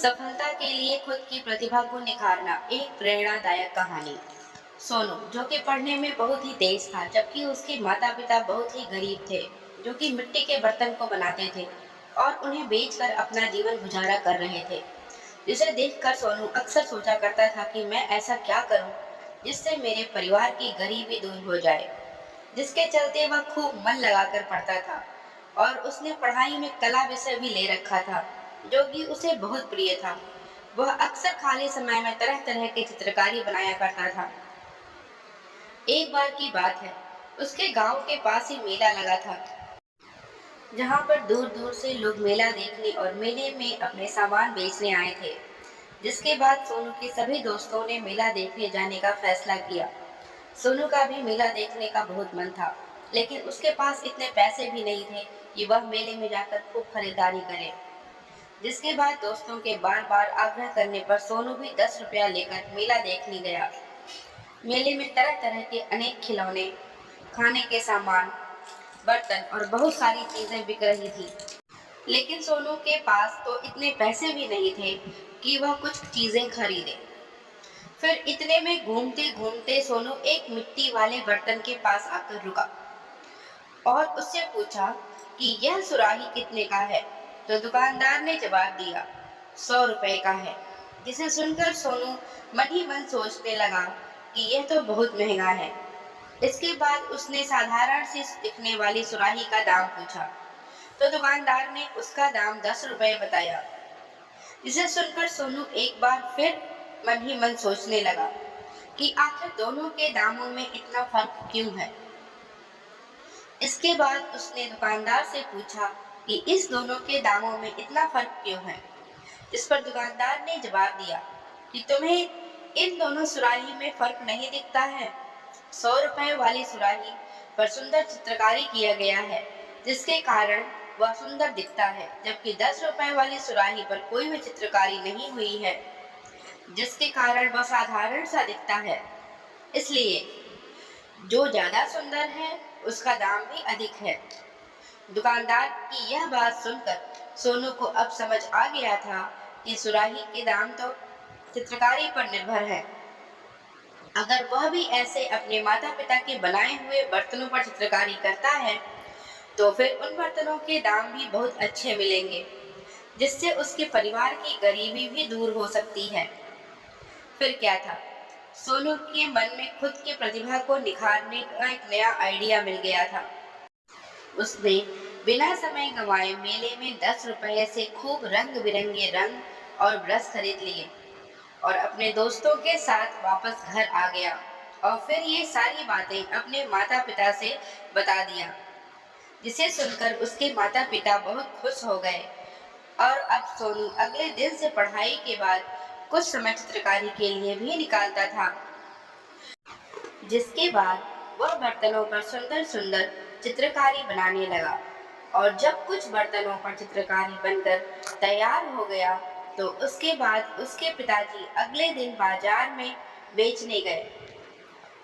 सफलता के लिए खुद की प्रतिभा को निखारना एक प्रेरणादायक कहानी। सोनू, जो कि पढ़ने में बहुत ही तेज था, जबकि उसके माता पिता बहुत ही गरीब थे, जो कि मिट्टी के बर्तन को बनाते थे और उन्हें बेचकर अपना जीवन गुजारा कर रहे थे। जिसे देखकर सोनू अक्सर सोचा करता था कि मैं ऐसा क्या करूं जिससे मेरे परिवार की गरीबी दूर हो जाए। जिसके चलते वह खूब मन लगाकर पढ़ता था और उसने पढ़ाई में कला विषय भी ले रखा था, जो कि उसे बहुत प्रिय था। वह अक्सर खाली समय में तरह तरह की चित्रकारी बनाया करता था। एक बार की बात है, उसके गांव के पास ही मेला लगा था, जहां पर दूर दूर से लोग मेला देखने और मेले में अपने सामान बेचने आए थे। जिसके बाद सोनू के सभी दोस्तों ने मेला देखने जाने का फैसला किया। सोनू का भी मेला देखने का बहुत मन था, लेकिन उसके पास इतने पैसे भी नहीं थे कि वह मेले में जाकर खूब खरीदारी करे। जिसके बाद दोस्तों के बार बार आग्रह करने पर सोनू भी 10 रुपया लेकर मेला देखने गया। मेले में तरह तरह के अनेक खिलौने, खाने के सामान, बर्तन और बहुत सारी चीजें बिक रही थी। लेकिन सोनू के पास तो इतने पैसे भी नहीं थे कि वह कुछ चीजें खरीदे। फिर इतने में घूमते घूमते सोनू एक मिट्टी वाले बर्तन के पास आकर रुका और उससे पूछा कि यह सुराही कितने का है। तो दुकानदार ने जवाब दिया, 100 रुपए का है। जिसे सुनकर सोनू मन ही मन सोचने लगा कि यह तो बहुत महंगा है। इसके बाद उसने साधारण सी दिखने वाली सुराही का दाम पूछा, तो दुकानदार ने उसका दाम 10 रुपए बताया। जिसे सुनकर सोनू एक बार फिर मन ही मन सोचने लगा कि आखिर दोनों के दामों में इतना फर्क क्यों है। इसके बाद उसने दुकानदार से पूछा कि इस दोनों के दामों में इतना फर्क क्यों है। इस पर दुकानदार ने जवाब दिया कि तुम्हें इन दोनों सुराही में फर्क नहीं दिखता है। 100 रुपए वाली सुराही पर सुंदर चित्रकारी किया गया है, जिसके कारण वह सुंदर दिखता है, जबकि 10 रुपए वाली सुराही पर कोई भी चित्रकारी नहीं हुई है, जिसके कारण वह साधारण सा दिखता है। इसलिए जो ज्यादा सुंदर है उसका दाम भी अधिक है। दुकानदार की यह बात सुनकर सोनू को अब समझ आ गया था कि सुराही के दाम तो चित्रकारी पर निर्भर है। अगर वह भी ऐसे अपने माता पिता के बनाए हुए बर्तनों पर चित्रकारी करता है, तो फिर उन बर्तनों के दाम भी बहुत अच्छे मिलेंगे, जिससे उसके परिवार की गरीबी भी दूर हो सकती है। फिर क्या था, सोनू के मन में खुद की प्रतिभा को निखारने का एक नया आइडिया मिल गया था। उसने बिना समय गंवाए मेले में 10 रुपए से खूब रंग बिरंगे रंग और ब्रश खरीद लिए और अपने दोस्तों के साथ वापस घर आ गया और फिर ये सारी बातें अपने माता पिता से बता दिया। जिसे सुनकर उसके माता पिता बहुत खुश हो गए और अब सोनू अगले दिन से पढ़ाई के बाद कुछ समय चित्रकारी के लिए भी निकालता था। जिसके बाद वह बर्तनों पर सुंदर सुंदर चित्रकारी बनाने लगा और जब कुछ बर्तनों पर चित्रकारी बनकर तैयार हो गया, तो उसके बाद उसके पिताजी अगले दिन बाजार में बेचने गए।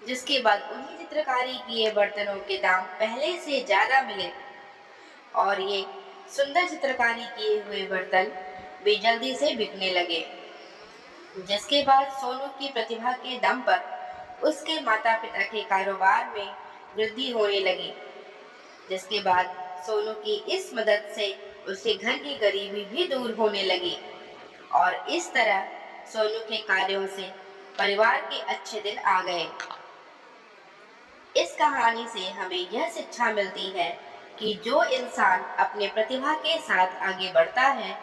जिसके बाद उन्हीं चित्रकारी किए बर्तनों के दाम पहले से ज्यादा मिले और ये सुंदर चित्रकारी किए हुए बर्तन भी जल्दी से बिकने लगे। जिसके बाद सोनू की प्रतिभा के दम पर उसके माता पिता के कारोबार में वृद्धि होने लगी। जिसके बाद सोनू की इस मदद से उसके घर की गरीबी भी दूर होने लगी और इस तरह सोनू के कार्यों से परिवार के अच्छे दिन आ गए। इस कहानी से हमें यह शिक्षा मिलती है कि जो इंसान अपने प्रतिभा के साथ आगे बढ़ता है,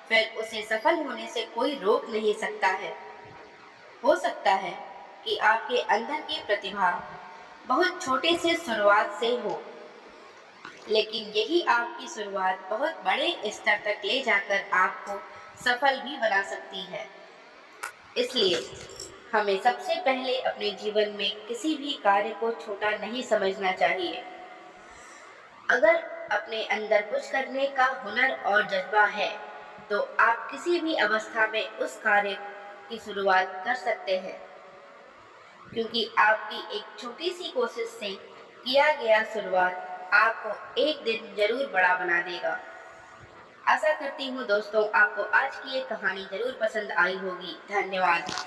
फिर उसे सफल होने से कोई रोक नहीं सकता है। हो सकता है कि आपके अंदर की प्रतिभा बहुत छोटे से शुरुआत से हो, लेकिन यही आपकी शुरुआत बहुत बड़े स्तर तक ले जाकर आपको सफल भी बना सकती है। इसलिए हमें सबसे पहले अपने जीवन में किसी भी कार्य को छोटा नहीं समझना चाहिए। अगर अपने अंदर कुछ करने का हुनर और जज्बा है, तो आप किसी भी अवस्था में उस कार्य की शुरुआत कर सकते हैं, क्योंकि आपकी एक छोटी सी कोशिश से किया गया शुरुआत आपको एक दिन जरूर बड़ा बना देगा। आशा करती हूँ दोस्तों आपको आज की ये कहानी जरूर पसंद आई होगी। धन्यवाद।